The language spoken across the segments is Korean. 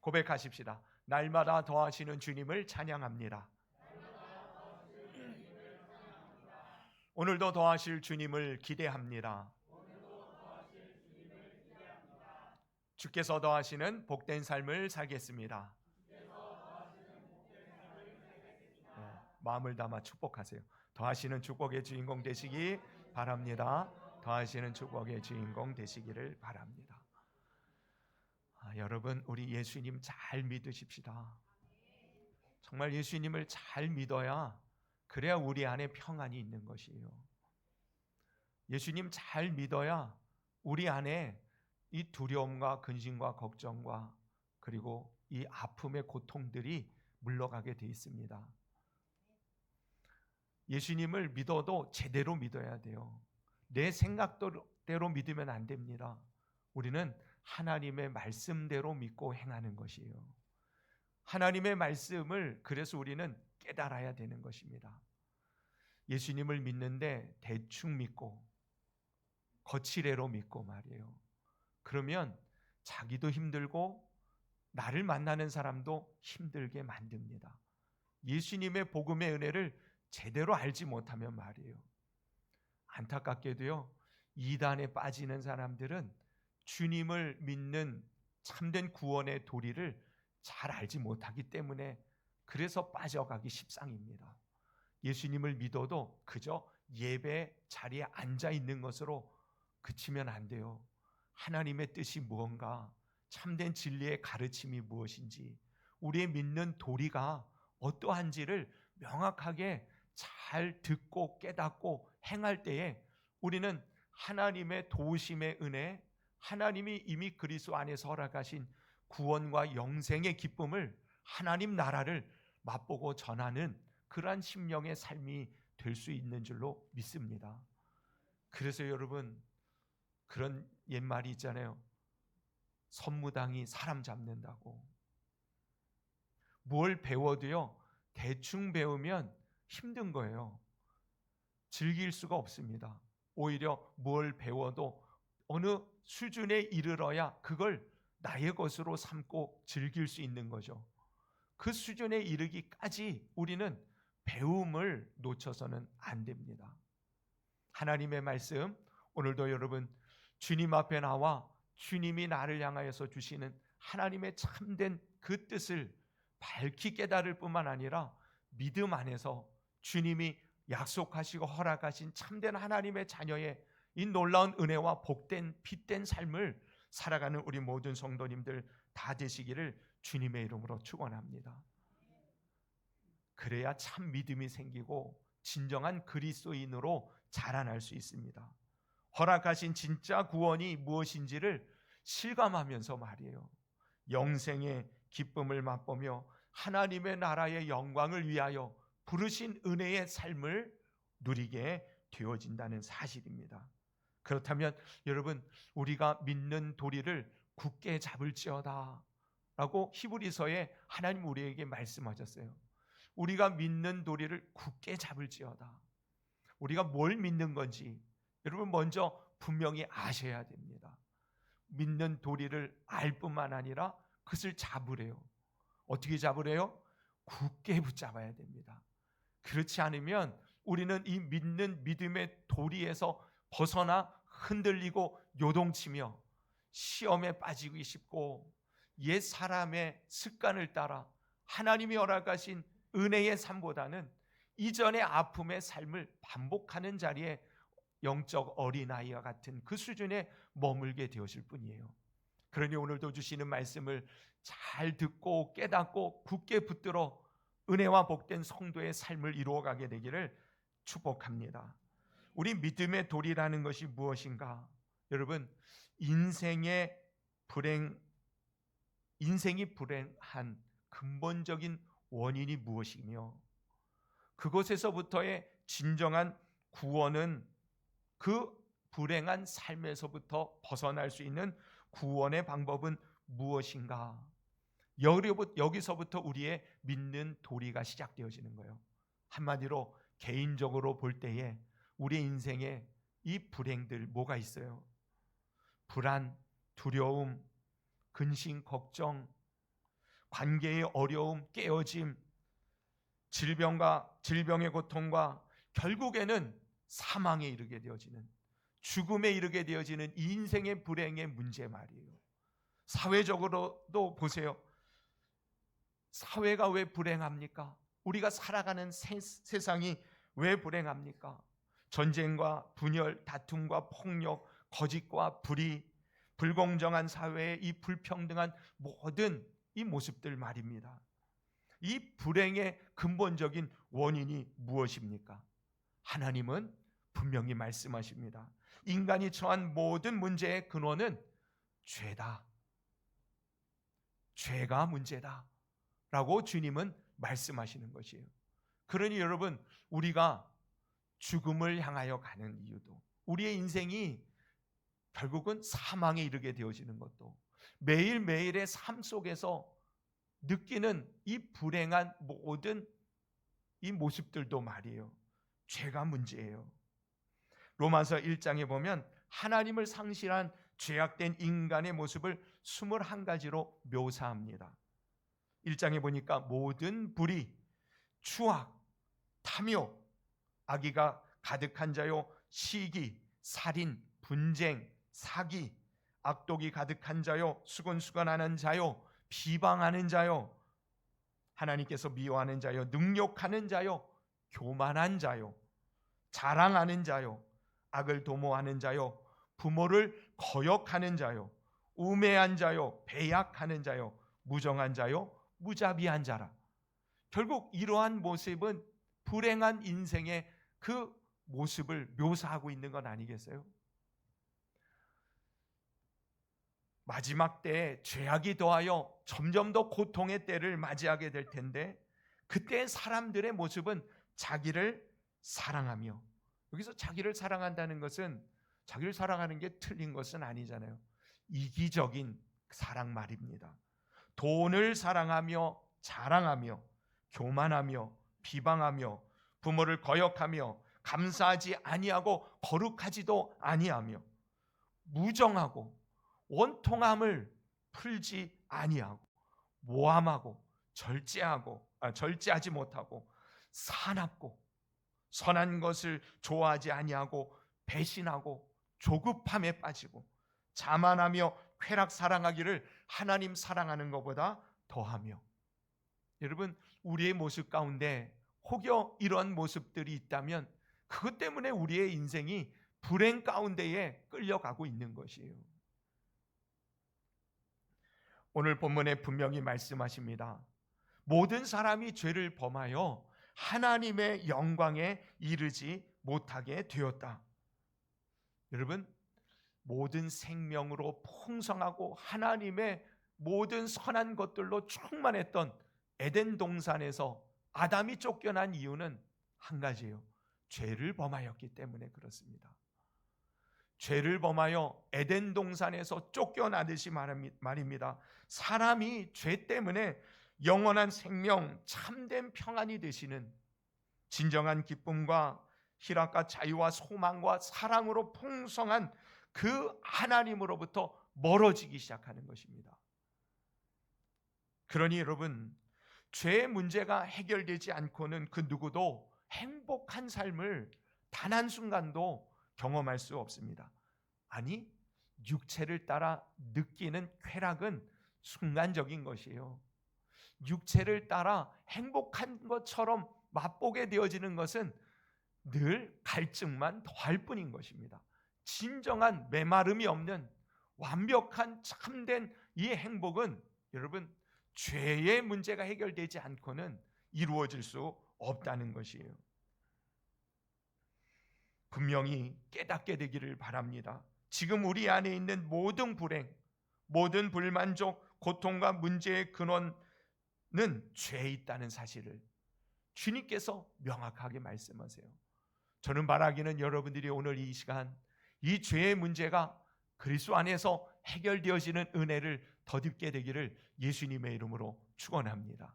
고백하십시다. 날마다 더하시는 주님을 찬양합니다. 오늘도 더하실 주님을 기대합니다. 주께서 더하시는 복된 삶을 살겠습니다. 마음을 담아 축복하세요. 더하시는 축복의 주인공 되시기 바랍니다. 더하시는 축복의 주인공 되시기를 바랍니다. 여러분, 우리 예수님 잘 믿으십시다. 정말 예수님을 잘 믿어야, 그래야 우리 안에 평안이 있는 것이에요. 예수님 잘 믿어야 우리 안에 이 두려움과 근심과 걱정과 그리고 이 아픔의 고통들이 물러가게 돼 있습니다. 예수님을 믿어도 제대로 믿어야 돼요. 내 생각대로 믿으면 안 됩니다. 우리는 하나님의 말씀대로 믿고 행하는 것이에요. 하나님의 말씀을 그래서 우리는 깨달아야 되는 것입니다. 예수님을 믿는데 대충 믿고 거칠애로 믿고 말이에요. 그러면 자기도 힘들고 나를 만나는 사람도 힘들게 만듭니다. 예수님의 복음의 은혜를 제대로 알지 못하면 말이에요. 안타깝게도요, 이단에 빠지는 사람들은 주님을 믿는 참된 구원의 도리를 잘 알지 못하기 때문에 그래서 빠져가기 십상입니다. 예수님을 믿어도 그저 예배 자리에 앉아 있는 것으로 그치면 안 돼요. 하나님의 뜻이 무언가, 참된 진리의 가르침이 무엇인지, 우리의 믿는 도리가 어떠한지를 명확하게 잘 듣고 깨닫고 행할 때에 우리는 하나님의 도우심의 은혜, 하나님이 이미 그리스도 안에서 허락하신 구원과 영생의 기쁨을, 하나님 나라를 맛보고 전하는 그러한 심령의 삶이 될 수 있는 줄로 믿습니다. 그래서 여러분, 그런 옛말이 있잖아요. 선무당이 사람 잡는다고. 뭘 배워도요, 대충 배우면 힘든 거예요. 즐길 수가 없습니다. 오히려 뭘 배워도 어느 수준에 이르러야 그걸 나의 것으로 삼고 즐길 수 있는 거죠. 그 수준에 이르기까지 우리는 배움을 놓쳐서는 안 됩니다. 하나님의 말씀, 오늘도 여러분 주님 앞에 나와 주님이 나를 향하여서 주시는 하나님의 참된 그 뜻을 밝히 깨달을 뿐만 아니라 믿음 안에서 주님이 약속하시고 허락하신 참된 하나님의 자녀의 이 놀라운 은혜와 복된 빛된 삶을 살아가는 우리 모든 성도님들 다 되시기를 주님의 이름으로 축원합니다. 그래야 참 믿음이 생기고 진정한 그리스도인으로 자라날 수 있습니다. 허락하신 진짜 구원이 무엇인지를 실감하면서 말이에요. 영생의 기쁨을 맛보며 하나님의 나라의 영광을 위하여 부르신 은혜의 삶을 누리게 되어진다는 사실입니다. 그렇다면 여러분, 우리가 믿는 도리를 굳게 잡을지어다 라고 히브리서에 하나님 우리에게 말씀하셨어요. 우리가 믿는 도리를 굳게 잡을지어다. 우리가 뭘 믿는 건지 여러분 먼저 분명히 아셔야 됩니다. 믿는 도리를 알 뿐만 아니라 그것을 잡으래요. 어떻게 잡으래요? 굳게 붙잡아야 됩니다. 그렇지 않으면 우리는 이 믿는 믿음의 도리에서 벗어나 흔들리고 요동치며 시험에 빠지고 싶고 옛 사람의 습관을 따라 하나님이 허락하신 은혜의 삶보다는 이전의 아픔의 삶을 반복하는 자리에 영적 어린아이와 같은 그 수준에 머물게 되었을 뿐이에요. 그러니 오늘도 주시는 말씀을 잘 듣고 깨닫고 굳게 붙들어 은혜와 복된 성도의 삶을 이루어가게 되기를 축복합니다. 우리 믿음의 도리라는 것이 무엇인가? 여러분, 인생이 불행한 근본적인 원인이 무엇이며 그곳에서부터의 진정한 구원은 그 불행한 삶에서부터 벗어날 수 있는 구원의 방법은 무엇인가? 여기서부터 우리의 믿는 도리가 시작되어지는 거예요. 한마디로 개인적으로 볼 때에 우리 인생에 이 불행들 뭐가 있어요? 불안, 두려움, 근심, 걱정, 관계의 어려움, 깨어짐, 질병의 고통과 결국에는 사망에 이르게 되어지는, 죽음에 이르게 되어지는 인생의 불행의 문제 말이에요. 사회적으로도 보세요. 사회가 왜 불행합니까? 우리가 살아가는 세상이 왜 불행합니까? 전쟁과 분열, 다툼과 폭력, 거짓과 불의, 불공정한 사회의 이 불평등한 모든 이 모습들 말입니다. 이 불행의 근본적인 원인이 무엇입니까? 하나님은 분명히 말씀하십니다. 인간이 처한 모든 문제의 근원은 죄다. 죄가 문제다 라고 주님은 말씀하시는 것이에요. 그러니 여러분, 우리가 죽음을 향하여 가는 이유도, 우리의 인생이 결국은 사망에 이르게 되어지는 것도, 매일매일의 삶 속에서 느끼는 이 불행한 모든 이 모습들도 말이에요, 죄가 문제예요. 로마서 1장에 보면 하나님을 상실한 죄악된 인간의 모습을 21가지로 묘사합니다. 1장에 보니까 모든 불의, 추악, 탐욕, 악의가 가득한 자요, 시기, 살인, 분쟁, 사기, 악독이 가득한 자요, 수건수건하는 자요, 비방하는 자요, 하나님께서 미워하는 자요, 능욕하는 자요, 교만한 자요, 자랑하는 자요, 악을 도모하는 자요, 부모를 거역하는 자요, 우매한 자요, 배약하는 자요, 무정한 자요, 무자비한 자라. 결국 이러한 모습은 불행한 인생의 그 모습을 묘사하고 있는 건 아니겠어요? 마지막 때에 죄악이 더하여 점점 더 고통의 때를 맞이하게 될 텐데, 그때 사람들의 모습은 자기를 사랑하며, 여기서 자기를 사랑한다는 것은 자기를 사랑하는 게 틀린 것은 아니잖아요. 이기적인 사랑 말입니다. 돈을 사랑하며 자랑하며 교만하며 비방하며 부모를 거역하며 감사하지 아니하고 거룩하지도 아니하며 무정하고 원통함을 풀지 아니하고 모함하고 절제하지 못하고 사납고 선한 것을 좋아하지 아니하고 배신하고 조급함에 빠지고 자만하며 쾌락 사랑하기를 하나님 사랑하는 것보다 더하며. 여러분, 우리의 모습 가운데 혹여 이러한 모습들이 있다면 그것 때문에 우리의 인생이 불행 가운데에 끌려가고 있는 것이에요. 오늘 본문에 분명히 말씀하십니다. 모든 사람이 죄를 범하여 하나님의 영광에 이르지 못하게 되었다. 여러분, 모든 생명으로 풍성하고 하나님의 모든 선한 것들로 충만했던 에덴 동산에서 아담이 쫓겨난 이유는 한 가지예요. 죄를 범하였기 때문에 그렇습니다. 죄를 범하여 에덴 동산에서 쫓겨나듯이 말입니다. 사람이 죄 때문에 영원한 생명, 참된 평안이 되시는 진정한 기쁨과 희락과 자유와 소망과 사랑으로 풍성한 그 하나님으로부터 멀어지기 시작하는 것입니다. 그러니 여러분, 죄의 문제가 해결되지 않고는 그 누구도 행복한 삶을 단 한순간도 경험할 수 없습니다. 아니, 육체를 따라 느끼는 쾌락은 순간적인 것이에요. 육체를 따라 행복한 것처럼 맛보게 되어지는 것은 늘 갈증만 더할 뿐인 것입니다. 진정한 메마름이 없는 완벽한 참된 이 행복은 여러분, 죄의 문제가 해결되지 않고는 이루어질 수 없다는 것이에요. 분명히 깨닫게 되기를 바랍니다. 지금 우리 안에 있는 모든 불행, 모든 불만족, 고통과 문제의 근원은 죄에 있다는 사실을 주님께서 명확하게 말씀하세요. 저는 바라기는 여러분들이 오늘 이 시간 이 죄의 문제가 그리스도 안에서 해결되어지는 은혜를 덧입게 되기를 예수님의 이름으로 축원합니다.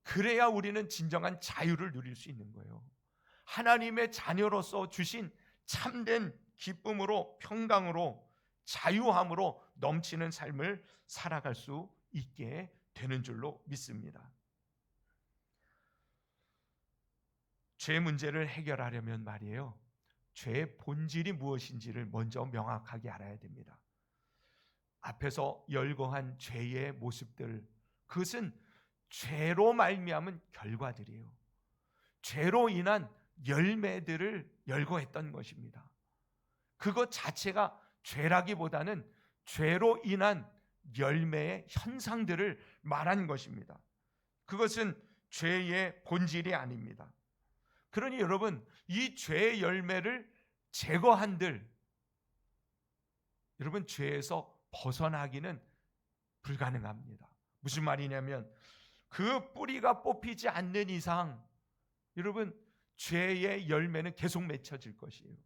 그래야 우리는 진정한 자유를 누릴 수 있는 거예요. 하나님의 자녀로서 주신 참된 기쁨으로, 평강으로, 자유함으로 넘치는 삶을 살아갈 수 있게 되는 줄로 믿습니다. 죄 문제를 해결하려면 말이에요, 죄의 본질이 무엇인지를 먼저 명확하게 알아야 됩니다. 앞에서 열거한 죄의 모습들, 그것은 죄로 말미암은 결과들이에요. 죄로 인한 열매들을 열거했던 것입니다. 그것 자체가 죄라기보다는 죄로 인한 열매의 현상들을 말한 것입니다. 그것은 죄의 본질이 아닙니다. 그러니 여러분, 이 죄의 열매를 제거한들 여러분, 죄에서 벗어나기는 불가능합니다. 무슨 말이냐면 그 뿌리가 뽑히지 않는 이상 여러분, 죄의 열매는 계속 맺혀질 것이에요.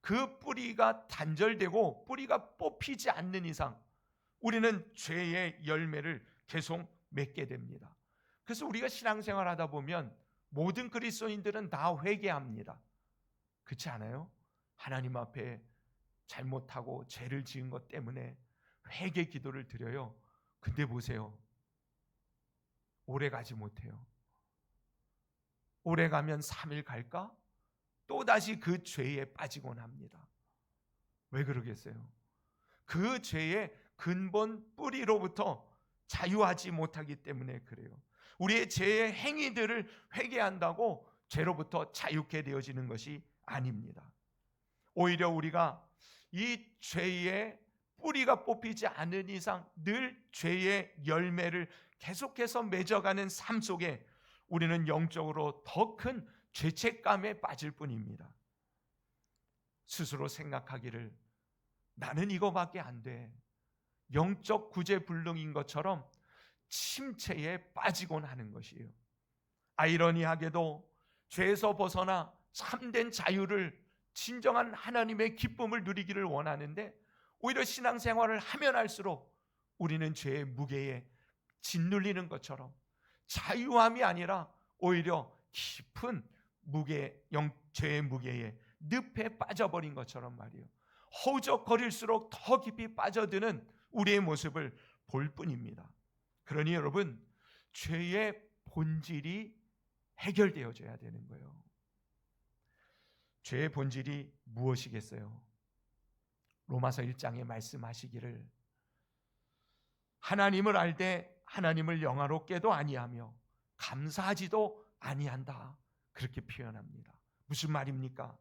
그 뿌리가 단절되고 뿌리가 뽑히지 않는 이상 우리는 죄의 열매를 계속 맺게 됩니다. 그래서 우리가 신앙생활 하다 보면 모든 그리스도인들은 다 회개합니다. 그렇지 않아요? 하나님 앞에 잘못하고 죄를 지은 것 때문에 회개 기도를 드려요. 근데 보세요, 오래 가지 못해요. 오래 가면 3일 갈까? 또다시 그 죄에 빠지곤 합니다. 왜 그러겠어요? 그 죄의 근본 뿌리로부터 자유하지 못하기 때문에 그래요. 우리의 죄의 행위들을 회개한다고 죄로부터 자유케 되어지는 것이 아닙니다. 오히려 우리가 이 죄의 뿌리가 뽑히지 않은 이상 늘 죄의 열매를 계속해서 맺어가는 삶 속에 우리는 영적으로 더 큰 죄책감에 빠질 뿐입니다. 스스로 생각하기를 나는 이거밖에 안 돼, 영적 구제불능인 것처럼 침체에 빠지곤 하는 것이에요. 아이러니하게도 죄에서 벗어나 참된 자유를, 진정한 하나님의 기쁨을 누리기를 원하는데 오히려 신앙생활을 하면 할수록 우리는 죄의 무게에 짓눌리는 것처럼 자유함이 아니라 오히려 깊은 무게, 죄의 무게에 늪에 빠져버린 것처럼 말이에요. 허우적거릴수록 더 깊이 빠져드는 우리의 모습을 볼 뿐입니다. 그러니 여러분, 죄의 본질이 해결되어져야 되는 거예요. 죄의 본질이 무엇이겠어요? 로마서 1장에 말씀하시기를 하나님을 알되 하나님을 영화롭게도 아니하며 감사하지도 아니한다, 그렇게 표현합니다. 무슨 말입니까?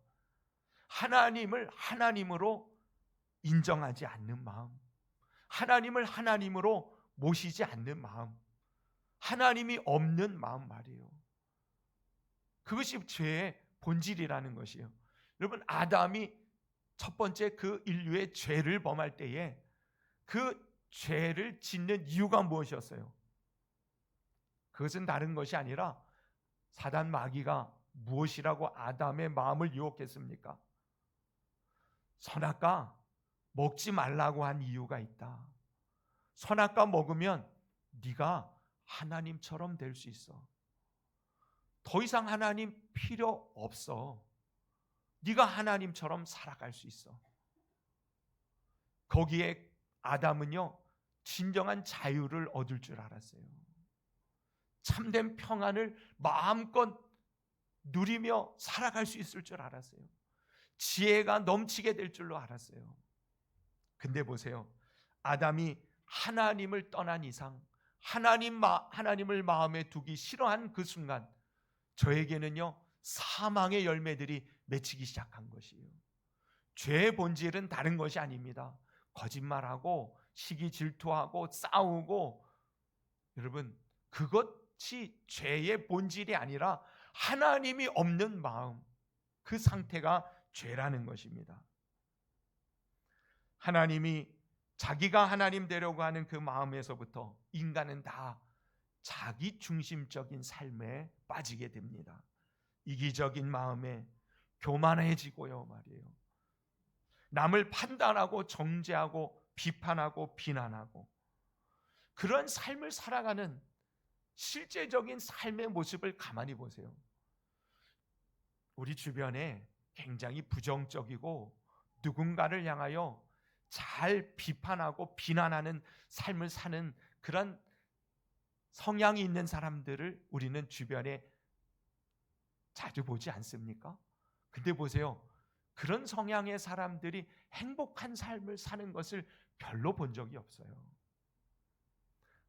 하나님을 하나님으로 인정하지 않는 마음, 하나님을 하나님으로 모시지 않는 마음, 하나님이 없는 마음 말이에요. 그것이 죄의 본질이라는 것이에요. 여러분, 아담이 첫 번째 그 인류의 죄를 범할 때에 그 죄를 짓는 이유가 무엇이었어요? 그것은 다른 것이 아니라 사단 마귀가 무엇이라고 아담의 마음을 유혹했습니까? 선악과 먹지 말라고 한 이유가 있다. 선악과 먹으면 네가 하나님처럼 될 수 있어. 더 이상 하나님 필요 없어. 네가 하나님처럼 살아갈 수 있어. 거기에 아담은요, 진정한 자유를 얻을 줄 알았어요. 참된 평안을 마음껏 누리며 살아갈 수 있을 줄 알았어요. 지혜가 넘치게 될 줄로 알았어요. 근데 보세요, 아담이 하나님을 떠난 이상, 하나님을 마음에 두기 싫어한 그 순간 저에게는요, 사망의 열매들이 맺히기 시작한 것이에요. 죄의 본질은 다른 것이 아닙니다. 거짓말하고 시기 질투하고 싸우고, 여러분, 그것이 죄의 본질이 아니라 하나님이 없는 마음, 그 상태가 죄라는 것입니다. 하나님이 자기가 하나님 되려고 하는 그 마음에서부터 인간은 다 자기 중심적인 삶에 빠지게 됩니다. 이기적인 마음에 교만해지고요 말이에요. 남을 판단하고 정죄하고 비판하고 비난하고, 그런 삶을 살아가는 실제적인 삶의 모습을 가만히 보세요. 우리 주변에 굉장히 부정적이고 누군가를 향하여 잘 비판하고 비난하는 삶을 사는 그런 성향이 있는 사람들을 우리는 주변에 자주 보지 않습니까? 근데 보세요. 그런 성향의 사람들이 행복한 삶을 사는 것을 별로 본 적이 없어요.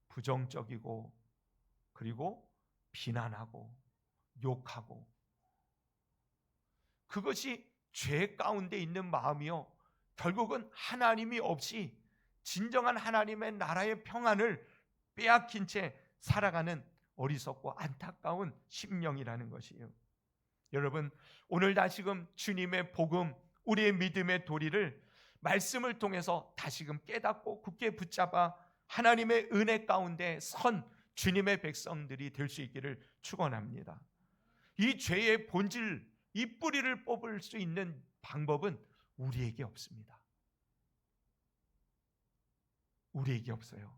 부정적이고, 그리고 비난하고 욕하고, 그것이 죄 가운데 있는 마음이요, 결국은 하나님이 없이 진정한 하나님의 나라의 평안을 빼앗긴 채 살아가는 어리석고 안타까운 심령이라는 것이에요. 여러분, 오늘 다시금 주님의 복음, 우리의 믿음의 도리를 말씀을 통해서 다시금 깨닫고 굳게 붙잡아 하나님의 은혜 가운데 선 주님의 백성들이 될 수 있기를 축원합니다. 이 죄의 본질, 이 뿌리를 뽑을 수 있는 방법은 우리에게 없습니다. 우리에게 없어요.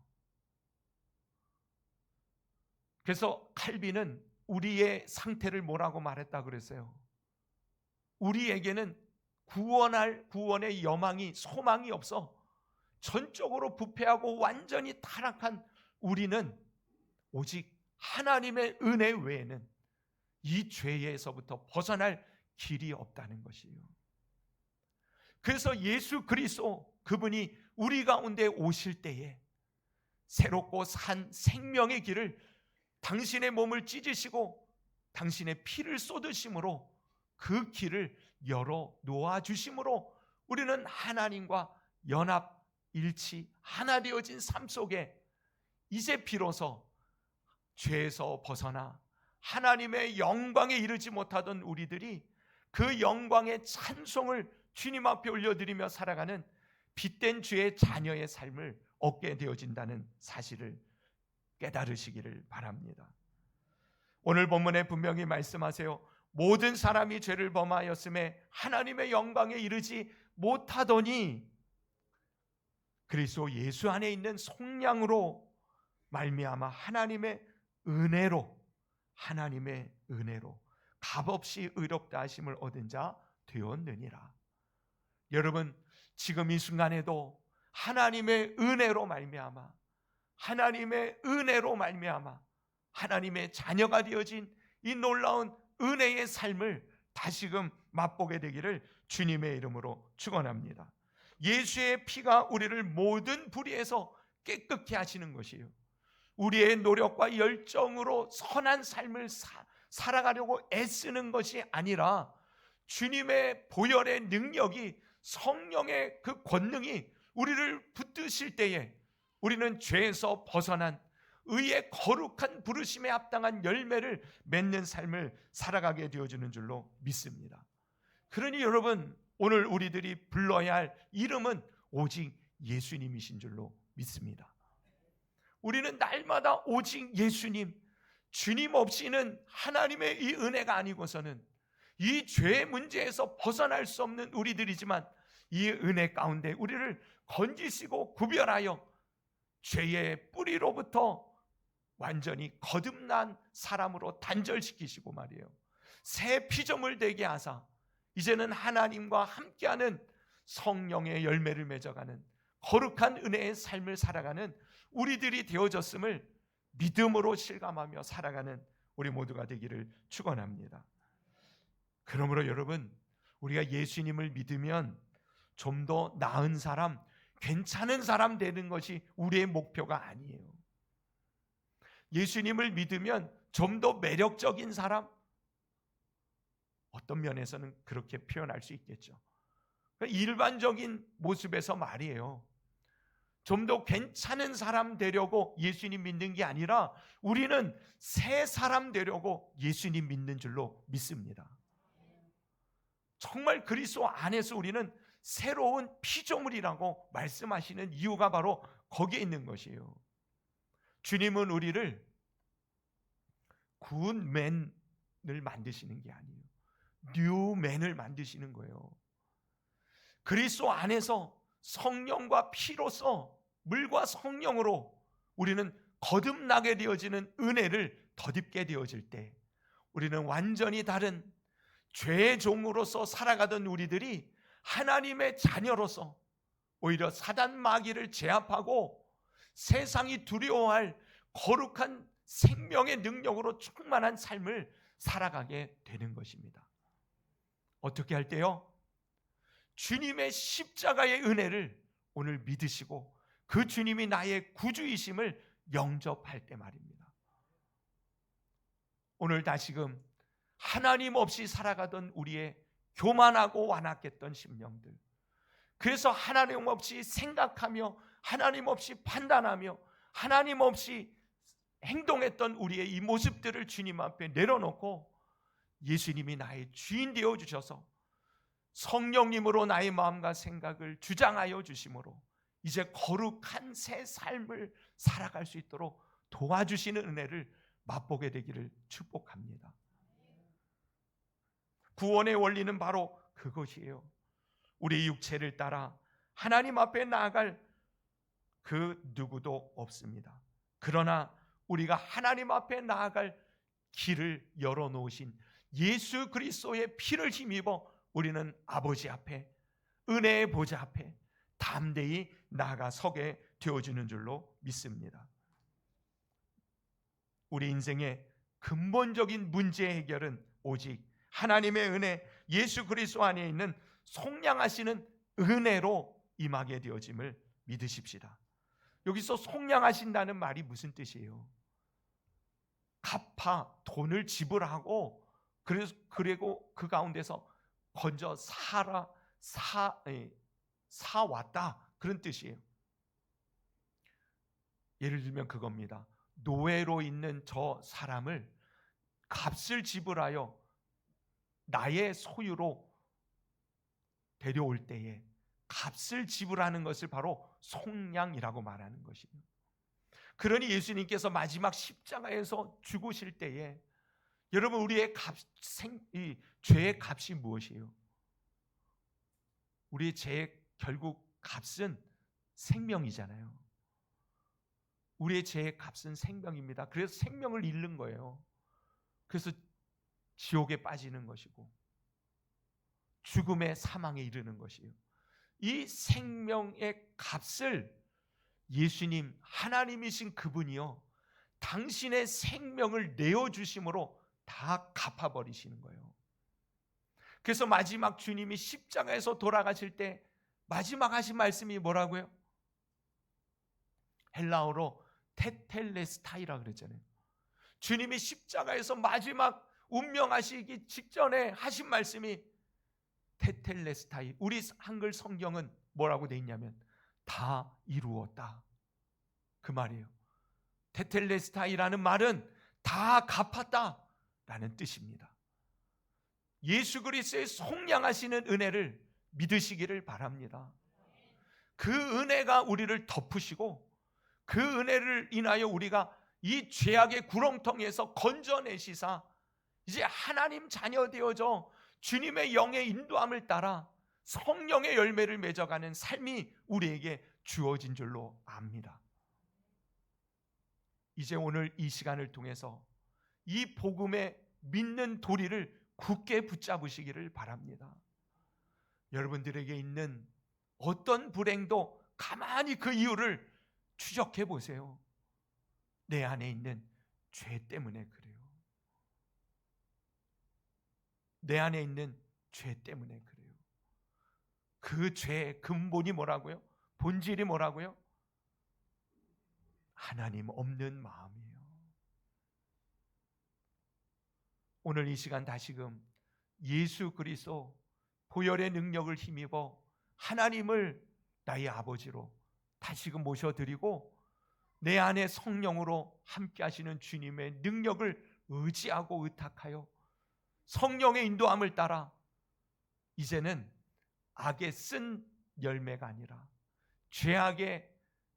그래서 칼빈은 우리의 상태를 뭐라고 말했다 그랬어요? 우리에게는 구원의 여망이, 소망이 없어 전적으로 부패하고 완전히 타락한 우리는 오직 하나님의 은혜 외에는 이 죄에서부터 벗어날 길이 없다는 것이에요. 그래서 예수 그리스도, 그분이 우리 가운데 오실 때에 새롭고 산 생명의 길을 당신의 몸을 찢으시고 당신의 피를 쏟으심으로 그 길을 열어 놓아주심으로 우리는 하나님과 연합, 일치, 하나 되어진 삶 속에 이제 비로소 죄에서 벗어나 하나님의 영광에 이르지 못하던 우리들이 그 영광의 찬송을 주님 앞에 올려드리며 살아가는 빛된 주의 자녀의 삶을 얻게 되어진다는 사실을 깨달으시기를 바랍니다. 오늘 본문에 분명히 말씀하세요. 모든 사람이 죄를 범하였음에 하나님의 영광에 이르지 못하더니 그리스도 예수 안에 있는 속량으로 말미암아 하나님의 은혜로 값없이 의롭다 하심을 얻은 자 되었느니라. 여러분, 지금 이 순간에도 하나님의 은혜로 말미암아 하나님의 자녀가 되어진 이 놀라운 은혜의 삶을 다시금 맛보게 되기를 주님의 이름으로 축원합니다. 예수의 피가 우리를 모든 불의에서 깨끗게 하시는 것이에요. 우리의 노력과 열정으로 선한 삶을 살아가려고 애쓰는 것이 아니라 주님의 보혈의 능력이, 성령의 그 권능이 우리를 붙드실 때에 우리는 죄에서 벗어난 의의 거룩한 부르심에 합당한 열매를 맺는 삶을 살아가게 되어주는 줄로 믿습니다. 그러니 여러분, 오늘 우리들이 불러야 할 이름은 오직 예수님이신 줄로 믿습니다. 우리는 날마다 오직 예수님, 주님 없이는 하나님의 이 은혜가 아니고서는 이 죄의 문제에서 벗어날 수 없는 우리들이지만 이 은혜 가운데 우리를 건지시고 구별하여 죄의 뿌리로부터 완전히 거듭난 사람으로 단절시키시고 말이에요. 새 피조물 되게 하사 이제는 하나님과 함께하는 성령의 열매를 맺어가는 거룩한 은혜의 삶을 살아가는 우리들이 되어졌음을 믿음으로 실감하며 살아가는 우리 모두가 되기를 축원합니다. 그러므로 여러분, 우리가 예수님을 믿으면 좀 더 나은 사람, 괜찮은 사람 되는 것이 우리의 목표가 아니에요. 예수님을 믿으면 좀 더 매력적인 사람, 어떤 면에서는 그렇게 표현할 수 있겠죠. 일반적인 모습에서 말이에요. 좀 더 괜찮은 사람 되려고 예수님 믿는 게 아니라 우리는 새 사람 되려고 예수님 믿는 줄로 믿습니다. 정말 그리스도 안에서 우리는 새로운 피조물이라고 말씀하시는 이유가 바로 거기에 있는 것이에요. 주님은 우리를 굿맨을 만드시는 게 아니에요. 뉴맨을 만드시는 거예요. 그리스도 안에서 성령과 피로서, 물과 성령으로 우리는 거듭나게 되어지는 은혜를 덧입게 되어질 때 우리는 완전히 다른 죄의 종으로서 살아가던 우리들이 하나님의 자녀로서 오히려 사단 마귀를 제압하고 세상이 두려워할 거룩한 생명의 능력으로 충만한 삶을 살아가게 되는 것입니다. 어떻게 할 때요? 주님의 십자가의 은혜를 오늘 믿으시고 그 주님이 나의 구주이심을 영접할 때 말입니다. 오늘 다시금 하나님 없이 살아가던 우리의 교만하고 완악했던 심령들, 그래서 하나님 없이 생각하며 하나님 없이 판단하며 하나님 없이 행동했던 우리의 이 모습들을 주님 앞에 내려놓고 예수님이 나의 주인 되어 주셔서 성령님으로 나의 마음과 생각을 주장하여 주심으로 이제 거룩한 새 삶을 살아갈 수 있도록 도와주시는 은혜를 맛보게 되기를 축복합니다. 구원의 원리는 바로 그것이에요. 우리 육체를 따라 하나님 앞에 나아갈 그 누구도 없습니다. 그러나 우리가 하나님 앞에 나아갈 길을 열어놓으신 예수 그리스도의 피를 힘입어 우리는 아버지 앞에, 은혜의 보좌 앞에 담대히 나아가 서게 되어주는 줄로 믿습니다. 우리 인생의 근본적인 문제 해결은 오직 하나님의 은혜, 예수 그리스도 안에 있는 속량하시는 은혜로 임하게 되어짐을 믿으십시다. 여기서 속량하신다는 말이 무슨 뜻이에요? 갚아, 돈을 지불하고 그리고 그 가운데서 건져 사왔다, 그런 뜻이에요. 예를 들면 그겁니다. 노예로 있는 저 사람을 값을 지불하여 나의 소유로 데려올 때에 값을 지불하는 것을 바로 속량이라고 말하는 것이에요. 그러니 예수님께서 마지막 십자가에서 죽으실 때에 여러분, 우리의 죄의 값이 무엇이에요? 우리의 죄의 결국 값은 생명이잖아요. 우리의 죄의 값은 생명입니다. 그래서 생명을 잃는 거예요. 그래서 지옥에 빠지는 것이고 죽음의 사망에 이르는 것이에요. 이 생명의 값을 예수님, 하나님이신 그분이요, 당신의 생명을 내어주심으로 다 갚아버리시는 거예요. 그래서 마지막 주님이 십자가에서 돌아가실 때 마지막 하신 말씀이 뭐라고요? 헬라어로 테텔레스타이라 그랬잖아요. 주님이 십자가에서 마지막 운명하시기 직전에 하신 말씀이 테텔레스타이. 우리 한글 성경은 뭐라고 돼 있냐면 다 이루었다, 그 말이에요. 테텔레스타이라는 말은 다 갚았다 라는 뜻입니다. 예수 그리스도의 속량하시는 은혜를 믿으시기를 바랍니다. 그 은혜가 우리를 덮으시고 그 은혜를 인하여 우리가 이 죄악의 구렁텅이에서 건져내시사 이제 하나님 자녀 되어져 주님의 영의 인도함을 따라 성령의 열매를 맺어가는 삶이 우리에게 주어진 줄로 압니다. 이제 오늘 이 시간을 통해서 이 복음의 믿는 도리를 굳게 붙잡으시기를 바랍니다. 여러분들에게 있는 어떤 불행도 가만히 그 이유를 추적해 보세요. 내 안에 있는 죄 때문에 그래요. 내 안에 있는 죄 때문에 그래요. 그 죄의 근본이 뭐라고요? 본질이 뭐라고요? 하나님 없는 마음이에요. 오늘 이 시간 다시금 예수 그리스도 보혈의 능력을 힘입어 하나님을 나의 아버지로 다시금 모셔드리고 내 안에 성령으로 함께 하시는 주님의 능력을 의지하고 의탁하여 성령의 인도함을 따라 이제는 악의 쓴 열매가 아니라 죄악의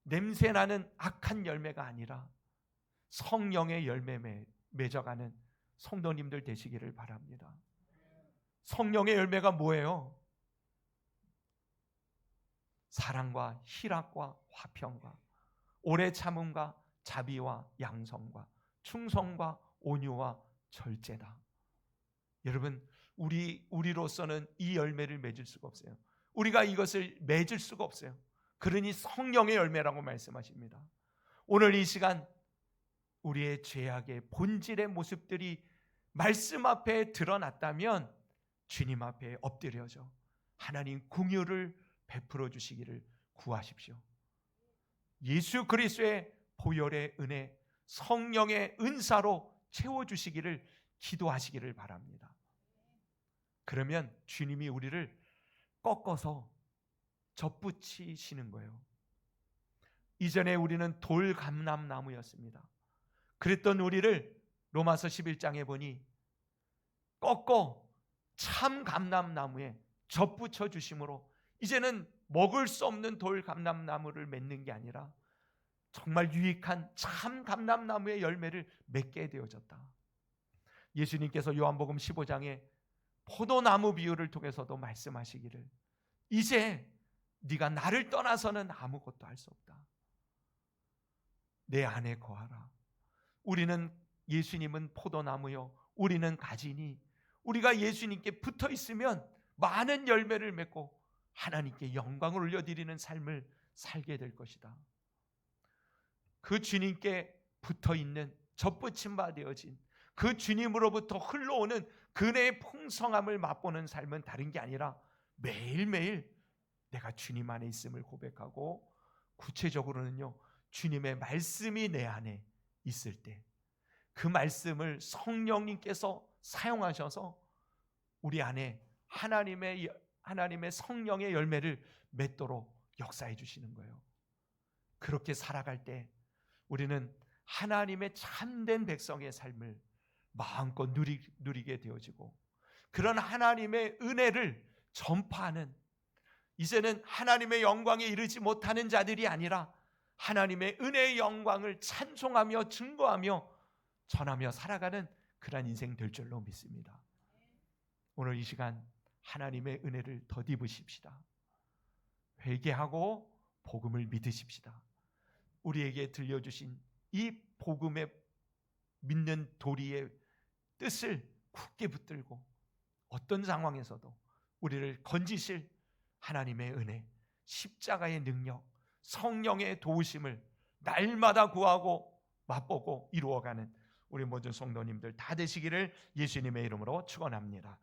냄새나는 악한 열매가 아니라 성령의 열매 맺어가는 성도님들 되시기를 바랍니다. 성령의 열매가 뭐예요? 사랑과 희락과 화평과 오래 참음과 자비와 양성과 충성과 온유와 절제다. 여러분, 우리로서는 이 열매를 맺을 수가 없어요. 우리가 이것을 맺을 수가 없어요. 그러니 성령의 열매라고 말씀하십니다. 오늘 이 시간 우리의 죄악의 본질의 모습들이 말씀 앞에 드러났다면 주님 앞에 엎드려져 하나님 긍휼을 베풀어 주시기를 구하십시오. 예수 그리스도의 보혈의 은혜, 성령의 은사로 채워주시기를 기도하시기를 바랍니다. 그러면 주님이 우리를 꺾어서 접붙이시는 거예요. 이전에 우리는 돌 감람나무였습니다. 그랬던 우리를 로마서 11장에 보니 꺾어 참 감람나무에 접붙여 주심으로 이제는 먹을 수 없는 돌 감람나무를 맺는 게 아니라 정말 유익한 참 감람나무의 열매를 맺게 되어졌다. 예수님께서 요한복음 15장에 포도나무 비유를 통해서도 말씀하시기를 이제 네가 나를 떠나서는 아무것도 할 수 없다. 내 안에 거하라. 우리는 예수님은 포도나무요 우리는 가지니 우리가 예수님께 붙어 있으면 많은 열매를 맺고 하나님께 영광을 올려드리는 삶을 살게 될 것이다. 그 주님께 붙어 있는 접붙임 바 되어진 그 주님으로부터 흘러오는 그네의 풍성함을 맛보는 삶은 다른 게 아니라 매일매일 내가 주님 안에 있음을 고백하고 구체적으로는요 주님의 말씀이 내 안에 있을 때 그 말씀을 성령님께서 사용하셔서 우리 안에 하나님의 성령의 열매를 맺도록 역사해 주시는 거예요. 그렇게 살아갈 때 우리는 하나님의 참된 백성의 삶을 마음껏 누리게 되어지고 그런 하나님의 은혜를 전파하는 이제는 하나님의 영광에 이르지 못하는 자들이 아니라 하나님의 은혜의 영광을 찬송하며 증거하며 전하며 살아가는 그런 인생 될 줄로 믿습니다. 오늘 이 시간 하나님의 은혜를 덧입으십시다. 회개하고 복음을 믿으십시다. 우리에게 들려주신 이 복음의 믿는 도리의 뜻을 굳게 붙들고 어떤 상황에서도 우리를 건지실 하나님의 은혜, 십자가의 능력, 성령의 도우심을 날마다 구하고 맛보고 이루어가는 우리 모든 성도님들 다 되시기를 예수님의 이름으로 축원합니다.